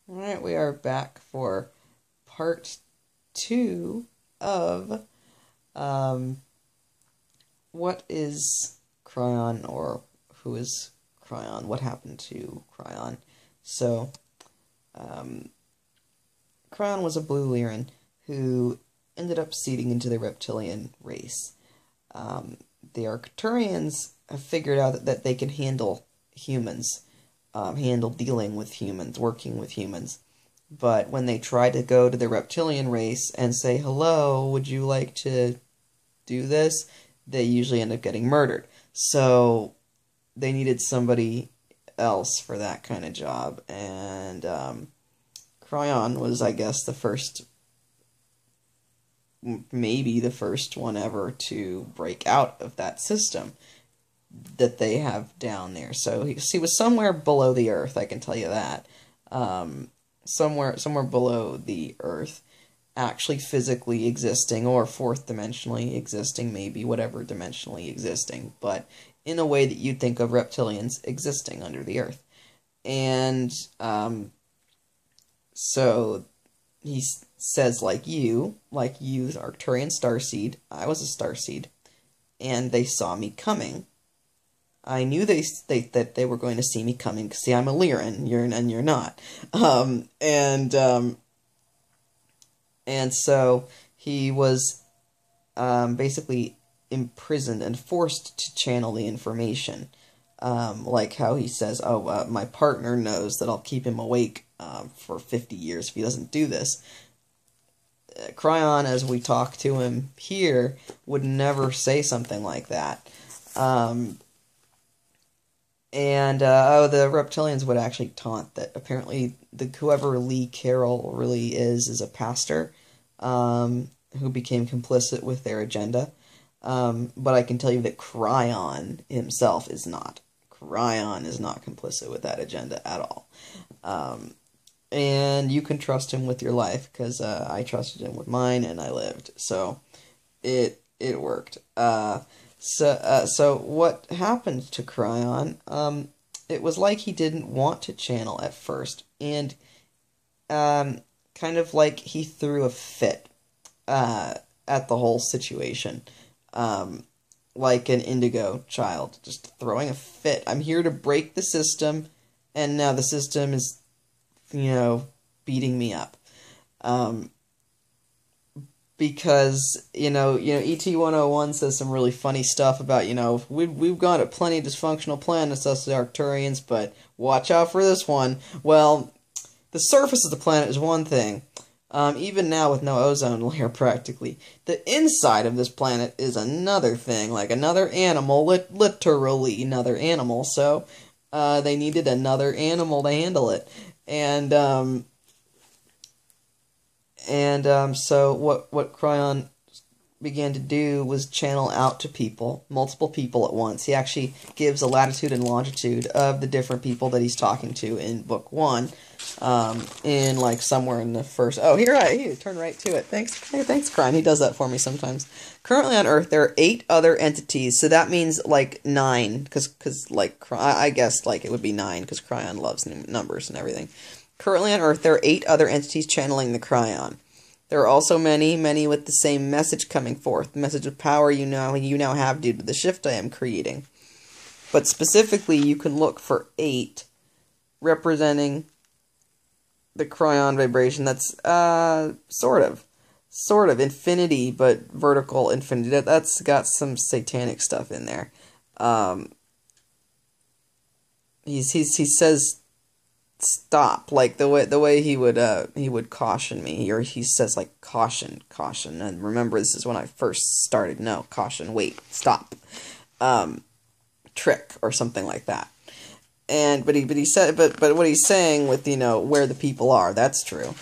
Alright, we are back for part 2 of what is Kryon, or who is Kryon? What happened to Kryon? So, Kryon was a blue Lyran who ended up seeding into the reptilian race. The Arcturians have figured out that they can handle humans, handle dealing with humans, working with humans. But when they try to go to the reptilian race and say, hello, would you like to do this? They usually end up getting murdered. So they needed somebody else for that kind of job. And Kryon was, I guess, the first, maybe the first one ever to break out of that system that they have down there. So he was somewhere below the earth, I can tell you that. Somewhere below the earth, actually physically existing, or fourth dimensionally existing, maybe, whatever dimensionally existing, but in a way that you'd think of reptilians existing under the earth. And so he says, like you Arcturian starseed, I was a starseed, and they saw me coming. I knew that they were going to see me coming, because, see, I'm a Lyran, and you're not. And so he was basically imprisoned and forced to channel the information. Like how he says, my partner knows that I'll keep him awake for 50 years if he doesn't do this. Kryon, as we talk to him here, would never say something like that. The reptilians would actually taunt that apparently whoever Lee Carroll really is a pastor, who became complicit with their agenda. But I can tell you that Kryon himself is not. Kryon is not complicit with that agenda at all. And you can trust him with your life, because I trusted him with mine, and I lived. So it worked. So what happened to Kryon? It was like he didn't want to channel at first, and kind of like he threw a fit at the whole situation, like an indigo child, just throwing a fit. I'm here to break the system, and now the system is, beating me up. Because, ET-101 says some really funny stuff about, we've got a plenty dysfunctional planets, us the Arcturians, but watch out for this one. Well, the surface of the planet is one thing. Even now with no ozone layer, practically. The inside of this planet is another thing, like another animal, literally another animal, so they needed another animal to handle it. So what Kryon began to do was channel out to people, multiple people at once. He actually gives a latitude and longitude of the different people that he's talking to in book 1, in like somewhere in the first. Oh, here, turn right to it. Thanks, Kryon. He does that for me sometimes. Currently on Earth, there are 8 other entities, so that means like 9, because like I guess like it would be 9, because Kryon loves numbers and everything. Currently on Earth, there are 8 other entities channeling the Kryon. There are also many with the same message coming forth. The message of power you now have due to the shift I am creating. But specifically, you can look for 8 representing the Kryon vibration. That's sort of infinity, but vertical infinity. That's got some satanic stuff in there. He says stop, like the way he would caution me, or he says like caution, and remember, this is when I first started. No, caution, wait, stop, trick, or something like that. And but he said, but what he's saying with where the people are, that's true.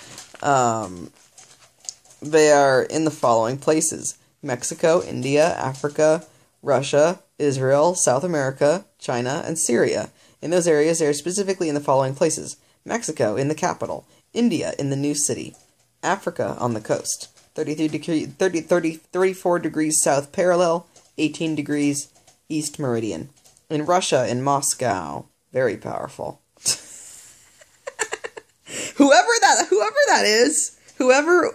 They are in the following places: Mexico, India, Africa, Russia, Israel, South America, China, and Syria. In those areas, they are specifically in the following places: Mexico, in the capital; India, in the new city; Africa, on the coast; 34 degrees south parallel, 18 degrees east meridian; in Russia, in Moscow. Very powerful. whoever that is, whoever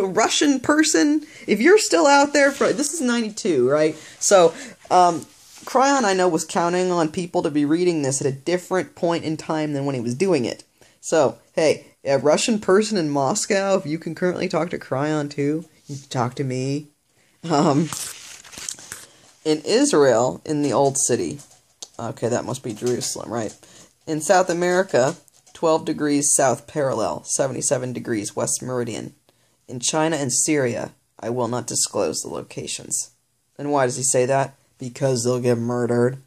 Russian person, if you're still out there this is 92, right? So, Kryon, I know, was counting on people to be reading this at a different point in time than when he was doing it. So, hey, a Russian person in Moscow, if you can currently talk to Kryon too, you can talk to me. In Israel, in the Old City, okay, that must be Jerusalem, right? In South America, 12 degrees south parallel, 77 degrees west meridian. In China and Syria, I will not disclose the locations. And why does he say that? Because they'll get murdered.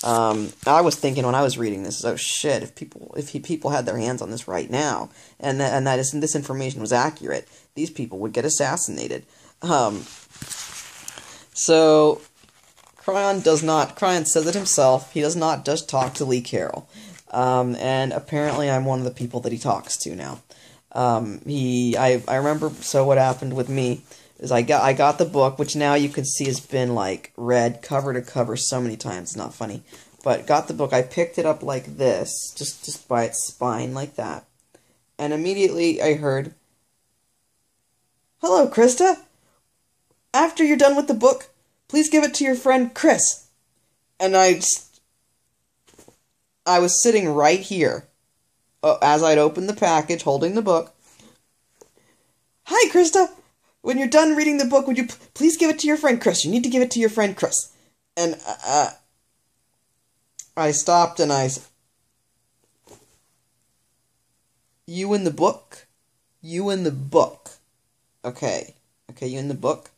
I was thinking when I was reading this, oh shit, if people had their hands on this right now, and this information was accurate, these people would get assassinated. So, Kryon says it himself, he does not just talk to Lee Carroll. And apparently I'm one of the people that he talks to now. I remember, so what happened with me is I got the book, which now you can see has been, like, read cover to cover so many times, it's not funny. But got the book, I picked it up like this, just by its spine, like that. And immediately I heard, "Hello, Krista. After you're done with the book, please give it to your friend Chris." And I was sitting right here, as I'd opened the package, holding the book. "Hi, Krista. When you're done reading the book, would you please give it to your friend Chris? You need to give it to your friend Chris." And I stopped and "You in the book? You in the book. Okay, you in the book?"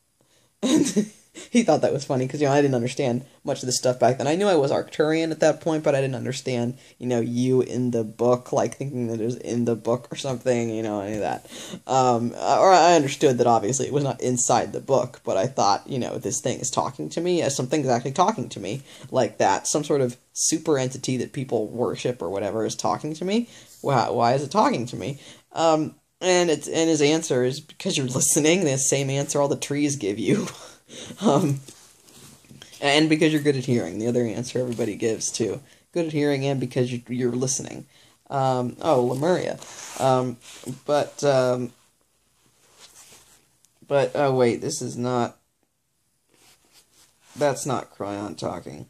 And he thought that was funny, because, I didn't understand much of this stuff back then. I knew I was Arcturian at that point, but I didn't understand, you in the book, like thinking that it was in the book or something, any of that. Or I understood that obviously it was not inside the book, but I thought, this thing is talking to me, as something's actually talking to me, like that. Some sort of super entity that people worship or whatever is talking to me. Why is it talking to me? And his answer is, because you're listening, the same answer all the trees give you. And because you're good at hearing, the other answer everybody gives too. Good at hearing, and because you're listening. Lemuria. But oh wait, this is not, that's not Kryon talking.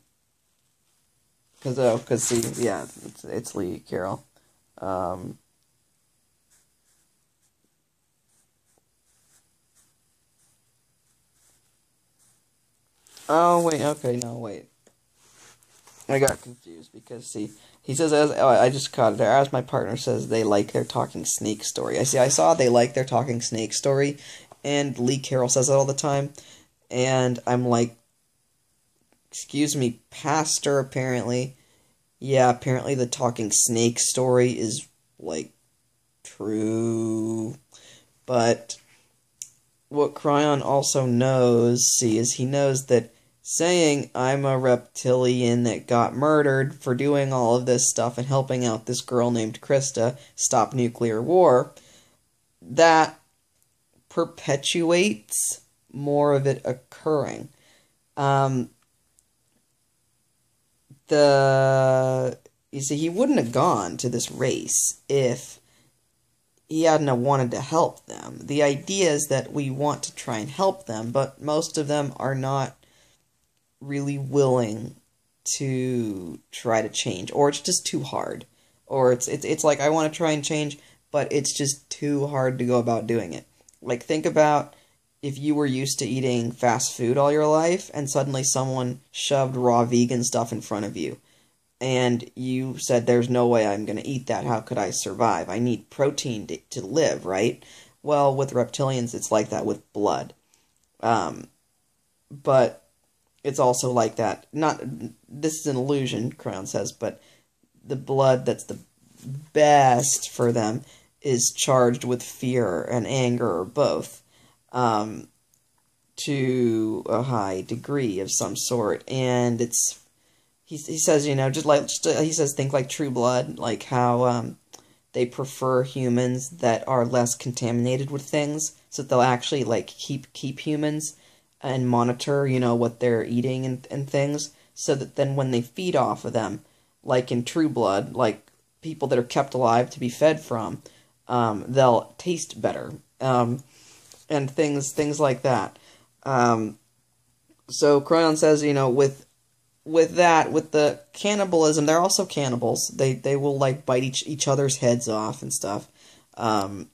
Cause see, yeah, it's Lee Carroll. Oh, wait, okay, no, wait. I got confused, because, see, he says, I just caught it there, as my partner says, they like their talking snake story. I saw they like their talking snake story, and Lee Carroll says it all the time, and I'm like, excuse me, pastor, apparently. Yeah, apparently the talking snake story is, like, true, but what Kryon also knows, is he knows that saying I'm a reptilian that got murdered for doing all of this stuff and helping out this girl named Krista stop nuclear war, that perpetuates more of it occurring. You see, he wouldn't have gone to this race if he hadn't wanted to help them. The idea is that we want to try and help them, but most of them are not really willing to try to change, or it's just too hard, or it's like, I want to try and change, but it's just too hard to go about doing it. Like, think about if you were used to eating fast food all your life, and suddenly someone shoved raw vegan stuff in front of you, and you said, there's no way I'm going to eat that, how could I survive? I need protein to live, right? Well, with reptilians, it's like that with blood. But it's also like that. This is an illusion, Kryon says, but the blood that's the best for them is charged with fear and anger, or both, to a high degree of some sort. And it's, he says, he says, think like True Blood, like how they prefer humans that are less contaminated with things, so that they'll actually, like, keep humans and monitor, what they're eating and things, so that then when they feed off of them, like in True Blood, like people that are kept alive to be fed from, they'll taste better, and things like that. So Kryon says, with the cannibalism, they're also cannibals. They will like bite each other's heads off and stuff. And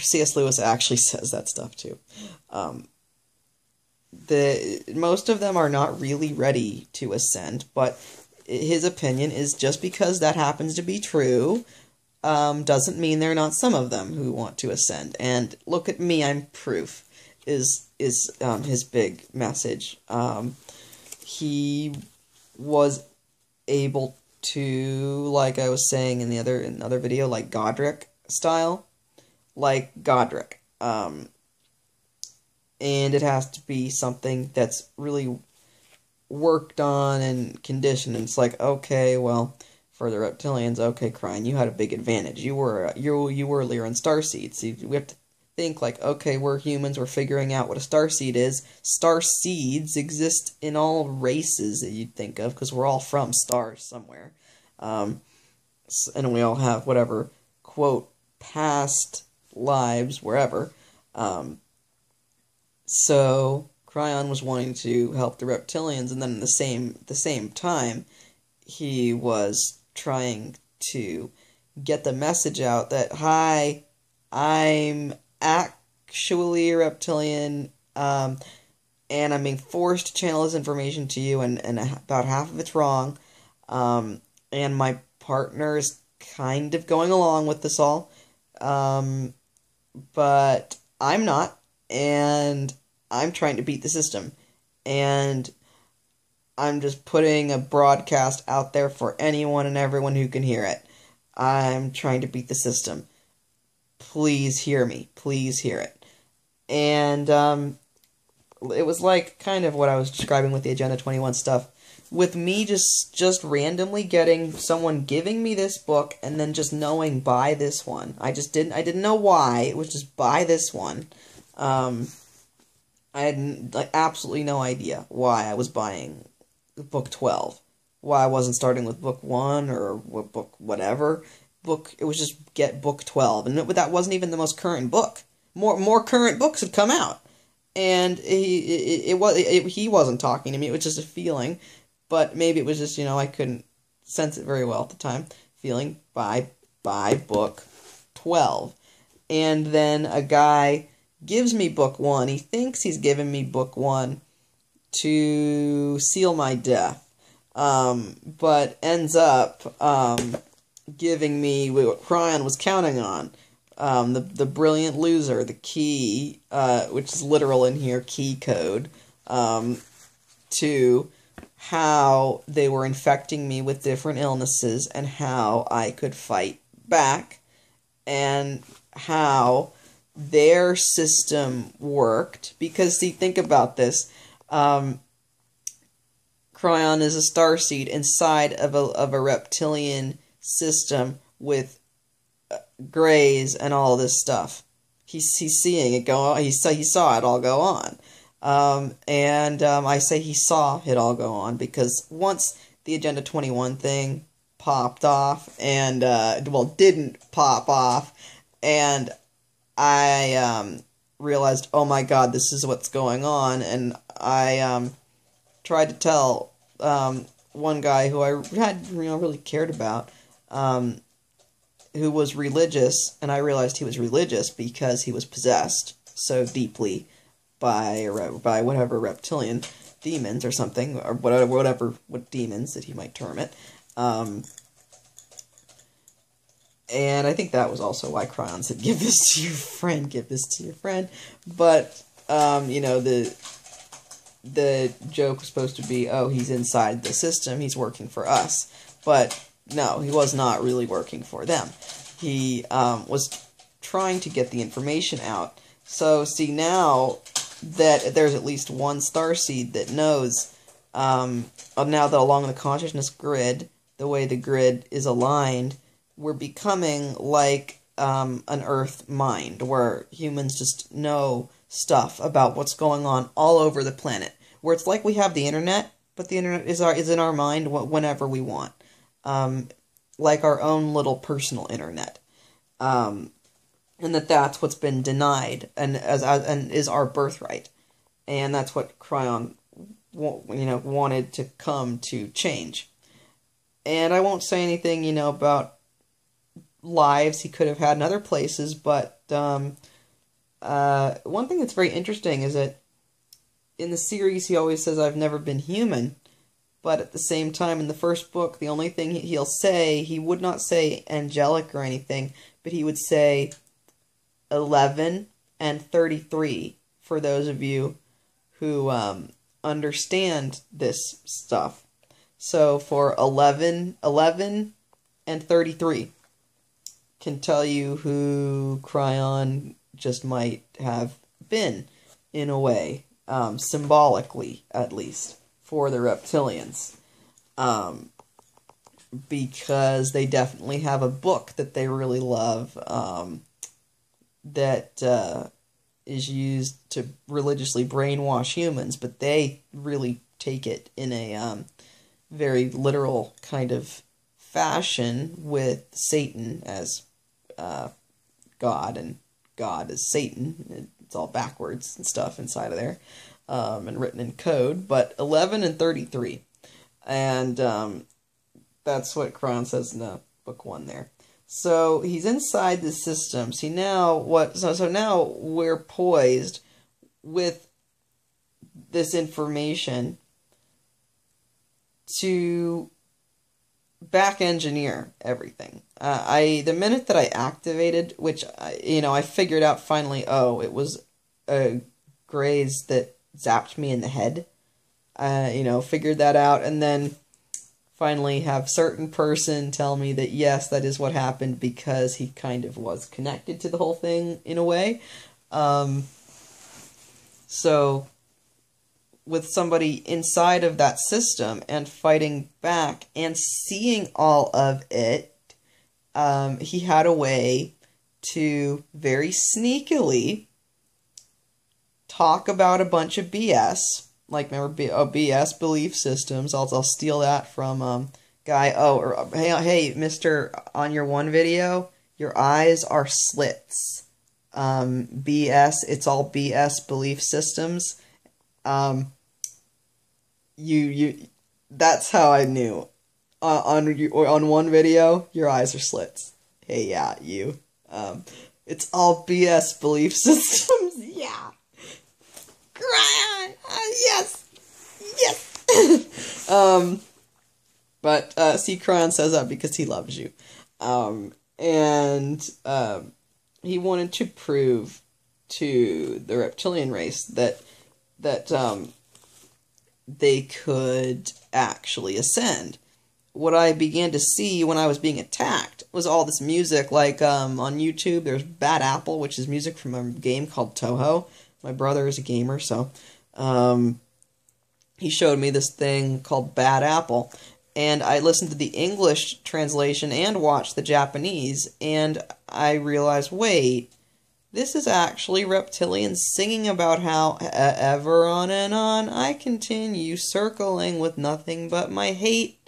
C.S. Lewis actually says that stuff too. Most of them are not really ready to ascend, but his opinion is just because that happens to be true, doesn't mean there are not some of them who want to ascend. And look at me, I'm proof, is his big message. He was able to, like I was saying in the other video, like Godric style, like Godric. And it has to be something that's really worked on and conditioned. And it's like, okay, well, for the reptilians, okay, Kryon, you had a big advantage. You were earlier in starseed. So we have to think like, okay, we're humans, we're figuring out what a starseed is. Starseeds exist in all races that you'd think of, because we're all from stars somewhere. And we all have whatever, quote, past lives, wherever. So Kryon was wanting to help the reptilians, and then at the same time, he was trying to get the message out that, hi, I'm actually a reptilian, and I'm being forced to channel this information to you, and about half of it's wrong, and my partner is kind of going along with this all, but I'm not, and I'm trying to beat the system, and I'm just putting a broadcast out there for anyone and everyone who can hear it. I'm trying to beat the system. Please hear me. Please hear it. And it was like kind of what I was describing with the Agenda 21 stuff. With me just randomly getting someone giving me this book and then just knowing buy this one. I didn't know why. It was just buy this one. I had like absolutely no idea why I was buying book 12. Why I wasn't starting with book 1 or book whatever. It was just get book 12. And that wasn't even the most current book. More current books had come out. And he wasn't talking to me. It was just a feeling. But maybe it was just, I couldn't sense it very well at the time. Feeling buy book 12. And then a guy gives me book 1. He thinks he's given me book 1 to seal my death, but ends up giving me what Kryon was counting on, the brilliant loser, the key, which is literal in here, key code, to how they were infecting me with different illnesses and how I could fight back, and how their system worked. Because, see, think about this. Kryon is a starseed inside of a reptilian system with grays and all this stuff. He's seeing it go on. He saw it all go on. I say he saw it all go on because once the Agenda 21 thing popped off and, didn't pop off, and I realized, oh my god, this is what's going on, and I tried to tell one guy who I had really cared about, who was religious, and I realized he was religious because he was possessed so deeply by whatever reptilian demons or something, or what demons that he might term it. And I think that was also why Kryon said, give this to your friend, give this to your friend. But, the joke was supposed to be, oh, he's inside the system, he's working for us. But, no, he was not really working for them. He, was trying to get the information out. So, see, now that there's at least one starseed that knows, now that along the consciousness grid, the way the grid is aligned, we're becoming like an Earth mind, where humans just know stuff about what's going on all over the planet. Where it's like we have the internet, but the internet is in our mind whenever we want. Like our own little personal internet. and that's what's been denied, and and is our birthright, and that's what Kryon, wanted to come to change. And I won't say anything, about lives he could have had in other places, but one thing that's very interesting is that in the series he always says, "I've never been human," but at the same time in the first book, the only thing he'll say, he would not say angelic or anything, but he would say 11 and 33, for those of you who understand this stuff. So for 11 and 33 can tell you who Kryon just might have been, in a way, symbolically, at least, for the reptilians. Because they definitely have a book that they really love, that is used to religiously brainwash humans, but they really take it in a very literal kind of fashion, with Satan as God, and God as Satan. It's all backwards and stuff inside of there, and written in code. But 11 and 33, and that's what Kryon says in book 1 there. So he's inside the system. See now so now we're poised with this information to back engineer everything. The minute that I activated, which I figured out finally, it was a graze that zapped me in the head. Figured that out, and then finally have certain person tell me that yes, that is what happened, because he kind of was connected to the whole thing in a way. So with somebody inside of that system and fighting back and seeing all of it, he had a way to very sneakily talk about a bunch of BS. Like, remember, BS, belief systems. I'll steal that from guy. Hey, Mister, on your one video, your eyes are slits. BS. It's all BS belief systems. That's how I knew. On one video, your eyes are slits. Hey, yeah, you. It's all BS belief systems. Yeah. Kryon! Yes! But see, Kryon says that because he loves you. And he wanted to prove to the reptilian race that they could actually ascend. What I began to see when I was being attacked was all this music, like on YouTube, there's Bad Apple, which is music from a game called Toho. My brother is a gamer, so he showed me this thing called Bad Apple, and I listened to the English translation and watched the Japanese, and I realized, wait, this is actually reptilians singing about how ever on and on I continue circling with nothing but my hate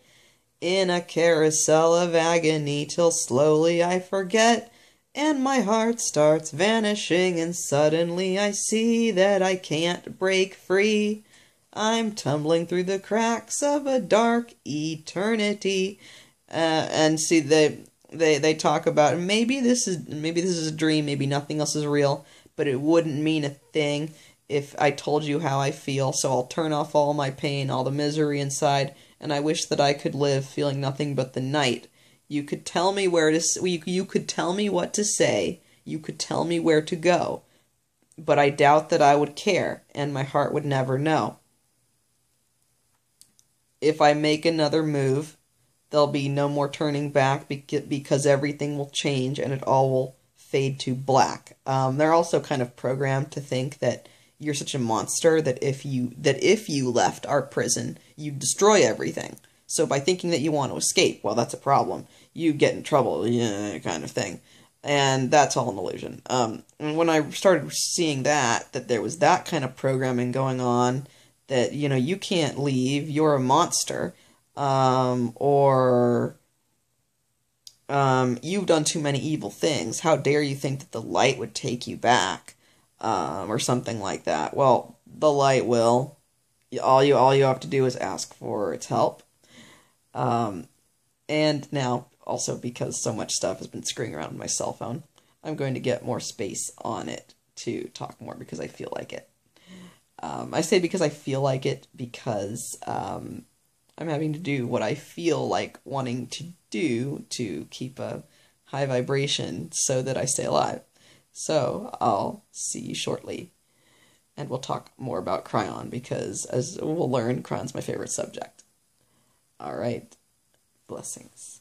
in a carousel of agony till slowly I forget. And my heart starts vanishing, and suddenly I see that I can't break free. I'm tumbling through the cracks of a dark eternity. And see, they talk about maybe this is a dream, maybe nothing else is real, but it wouldn't mean a thing if I told you how I feel. So I'll turn off all my pain, all the misery inside, and I wish that I could live feeling nothing but the night. You could tell me you could tell me what to say, you could tell me where to go, but I doubt that I would care, and my heart would never know. If I make another move, there'll be no more turning back, because everything will change and it all will fade to black. They're also kind of programmed to think that you're such a monster that if you left our prison, you'd destroy everything. So by thinking that you want to escape, well, that's a problem. You get in trouble, yeah, kind of thing. And that's all an illusion. And when I started seeing that there was that kind of programming going on, that, you can't leave, you're a monster, or you've done too many evil things. How dare you think that the light would take you back? Or something like that. Well, the light will. All you have to do is ask for its help. And now, also because so much stuff has been screwing around with my cell phone, I'm going to get more space on it to talk more because I feel like it. I say because I feel like it because I'm having to do what I feel like wanting to do to keep a high vibration so that I stay alive. So I'll see you shortly, and we'll talk more about Kryon because, as we'll learn, Kryon's my favorite subject. All right. Blessings.